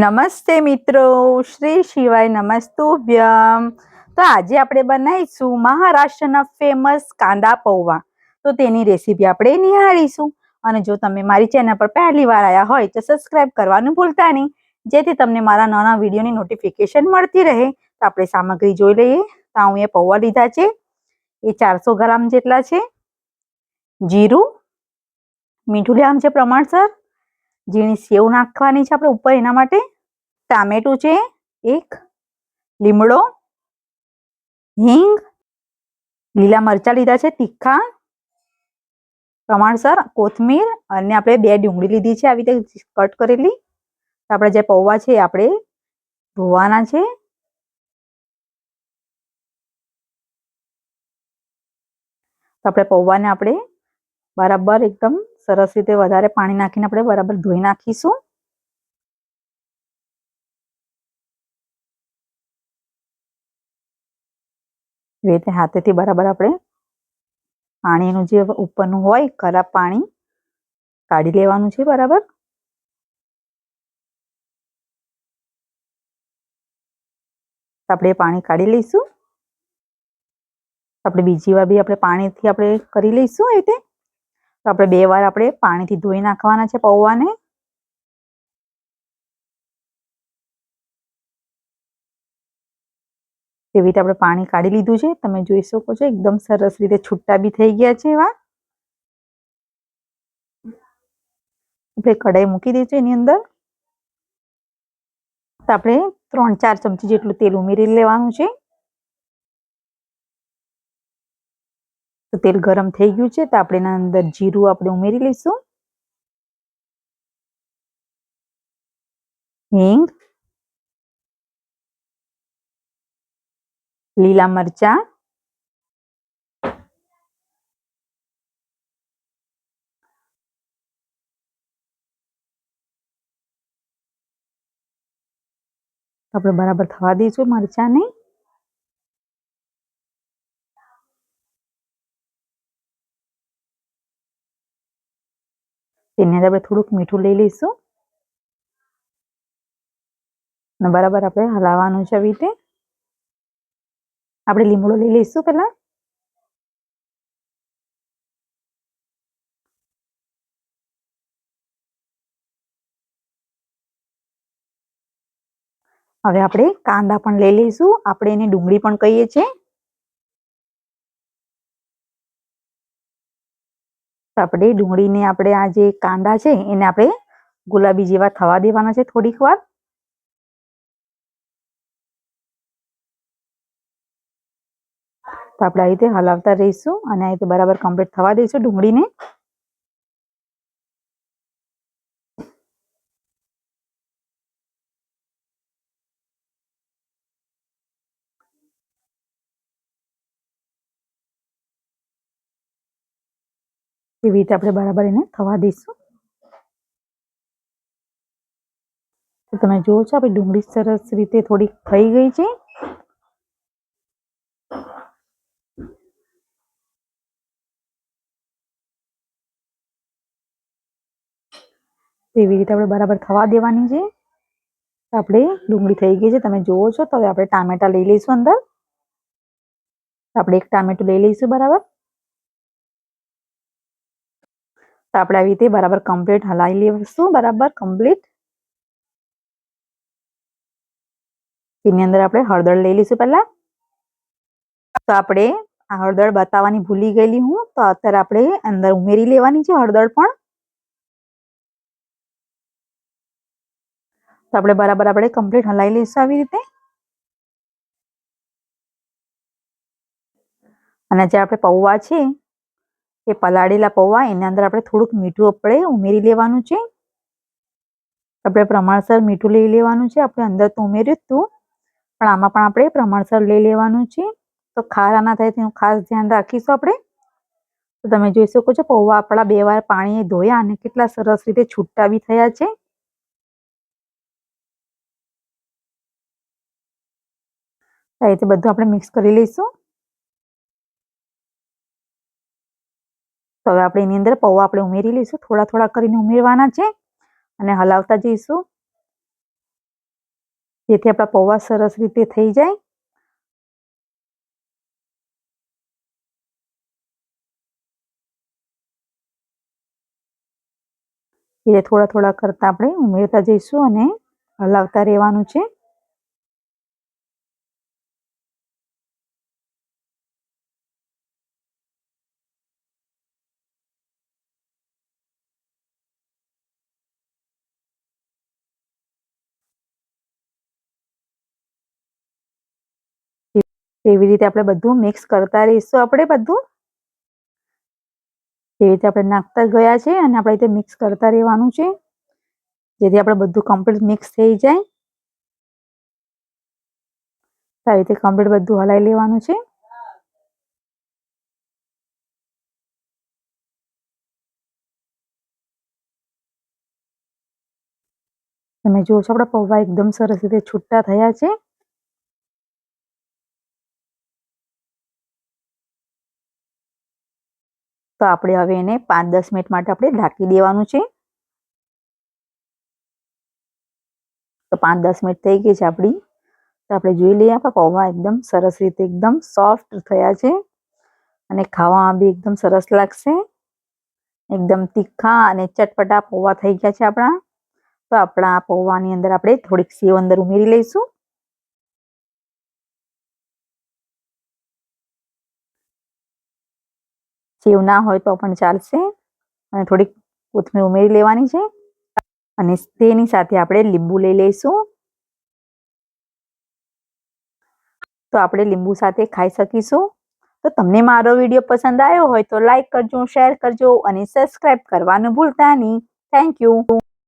નમસ્તે મિત્રો, શ્રી શિવાય નમસ્તુભ્યમ. તો આજે આપણે બનાવીશું મહારાષ્ટ્રના ફેમસ કાંદા પૌવા. તો તેની રેસીપી આપણે નિહાળીશું. અને જો તમે મારી ચેનલ પર પહેલી વાર આવ્યા હોય તો સબસ્ક્રાઇબ કરવાનું ભૂલતા નહીં, જેથી તમને મારા નવા વિડીયોની નોટિફિકેશન મળતી રહે. તો આપણે સામગ્રી જોઈ લઈએ. તો હું એ પૌવા લીધા છે, એ 400 ગ્રામ જેટલા છે. જીરું, મીઠું લેવાનું છે પ્રમાણસર. ઝીણી સેવ નાખવાની છે આપણે ઉપર, એના માટે ટામેટું છે એક, લીમડો, હિંગ, લીલા મરચાં લીધા છે તીખા પ્રમાણસર, કોથમીર, અને આપણે 2 ડુંગળી લીધી છે આવી રીતે કટ કરેલી. આપણે જે પૌવા છે આપણે ધોવાના છે. તો આપણે પૌવાને આપણે બરાબર એકદમ સરસ રીતે વધારે પાણી નાખીને આપણે બરાબર ધોઈ નાખીશું. એ રીતે હાથેથી બરાબર આપણે પાણીનું જે ઉપરનું હોય ખરાબ પાણી કાઢી લેવાનું છે બરાબર. આપણે પાણી કાઢી લઈશું. આપણે બીજી વાર બી આપણે પાણીથી આપણે કરી લઈશું એ રીતે. તો આપણે 2 વાર આપણે પાણીથી ધોઈ નાખવાના છે પૌવાને. તેવી રીતે આપણે પાણી કાઢી લીધું છે. તમે જોઈ શકો છો એકદમ સરસ રીતે છૂટા બી થઈ ગયા છે એવા. આપણે કઢાઈ મૂકી દઈશું એની અંદર. તો આપણે 3-4 ચમચી જેટલું તેલ ઉમેરી લેવાનું છે. તો તેલ ગરમ થઈ ગયું છે તો આપણે એના અંદર જીરું આપણે ઉમેરી લઈશું, હિંગ, લીલા મરચાં, આપણે બરાબર થવા દઈશું મરચાંને. તેની અંદર આપણે થોડુંક મીઠું લઈ લઈશું અને બરાબર આપણે હલાવવાનું છે આવી રીતે. આપણે લીમડો લઈ લઈશું પહેલા. હવે આપણે કાંદા પણ લઈ લઈશું. આપણે એને ડુંગળી પણ કહીએ છીએ. તો આપણે ડુંગળીને આપણે આ જે કાંદા છે એને આપણે ગુલાબી જેવા થવા દેવાના છે થોડીક વાર. તો આપણે આ રીતે હલાવતા રહીશું અને આ રીતે બરાબર કમ્પ્લીટ થવા દઈશું ડુંગળીને. એવી રીતે આપણે બરાબર એને થવા દઈશું. તો તમે જુઓ છો આપણી ડુંગળી સરસ રીતે થોડીક થઈ ગઈ છે. એવી રીતે આપણે બરાબર થવા દેવાની છે. આપણે ડુંગળી થઈ ગઈ છે તમે જુઓ છો. તો હવે આપણે ટામેટા લઈ લઈશું અંદર. આપણે એક ટામેટું લઈ લઈશું બરાબર. તો આપણે આવી રીતે બરાબર કમ્પ્લીટ હલાવી લઈશું બરાબર કમ્પ્લીટ. તેની અંદર આપણે હળદર લઈ લઈશું પહેલા. તો આપણે આ હળદર બતાવવાની ભૂલી ગયેલી હું. તો અત્યારે આપણે અંદર ઉમેરી લેવાની છે હળદર પણ. તો આપણે બરાબર આપણે કમ્પ્લીટ હલાવી લઈશું આવી રીતે. અને જે આપણે પૌવા છે એ પલાળેલા પૌવા એના અંદર આપણે થોડુંક મીઠું આપણે ઉમેરી લેવાનું છે. આપણે પ્રમાણસર મીઠું લઈ લેવાનું છે. આપણે અંદર તો ઉમેર્યું જ હતું પણ આમાં પણ આપણે પ્રમાણસર લઈ લેવાનું છે. તો ખારા ના થાય તેનું ખાસ ધ્યાન રાખીશું આપણે. તો તમે જોઈ શકો છો પૌવા આપણા 2 વાર પાણીએ ધોયા અને કેટલા સરસ રીતે છૂટા બી થયા છે. આ રીતે બધું આપણે મિક્સ કરી લઈશું. તો હવે આપણે એની અંદર પૌવા આપણે ઉમેરી લઈશું. થોડા થોડા કરીને ઉમેરવાના છે અને હલાવતા જઈશું. જેથી આપણા પૌવા સરસ રીતે થઈ જાય. એટલે થોડા થોડા કરતા આપણે ઉમેરતા જઈશું અને હલાવતા રહેવાનું છે. એવી રીતે આપણે બધું મિક્સ કરતા રહીશું. આપણે બધું એવી રીતે આપણે નાખતા ગયા છે અને આપણે રીતે મિક્સ કરતા રહેવાનું છે, જેથી આપણે બધું કમ્પ્લીટ મિક્સ થઈ જાય. આવી રીતે કમ્પ્લીટ બધું હલાવી લેવાનું છે. તમે જુઓ છો આપણા પૌવા એકદમ સરસ રીતે છૂટા થયા છે. તો આપણે હવે એને 5-10 મિનિટ માટે આપણે ઢાંકી દેવાનું છે. તો 5-10 મિનિટ થઈ ગઈ છે આપણી. તો આપણે જોઈ લઈએ આપણા પૌવા એકદમ સરસ રીતે એકદમ સોફ્ટ થયા છે અને ખાવામાં બી એકદમ સરસ લાગશે. એકદમ તીખા અને ચટપટા પૌવા થઈ ગયા છે આપણા. તો આપણા પૌવાની અંદર આપણે થોડીક સેવ અંદર ઉમેરી લઈશું. સેવ ના હોય તો પણ ચાલશે અને થોડીક કોથમીર ઉમેરી લેવાની છે અને તેની સાથે આપણે લીંબુ લઈ લઈશું. તો આપણે લીંબુ સાથે ખાઈ શકીશું. તો તમને મારો વિડીયો પસંદ આવ્યો હોય તો લાઈક કરજો, શેર કરજો અને સબસ્ક્રાઇબ કરવાનું ભૂલતા નહીં. Thank you.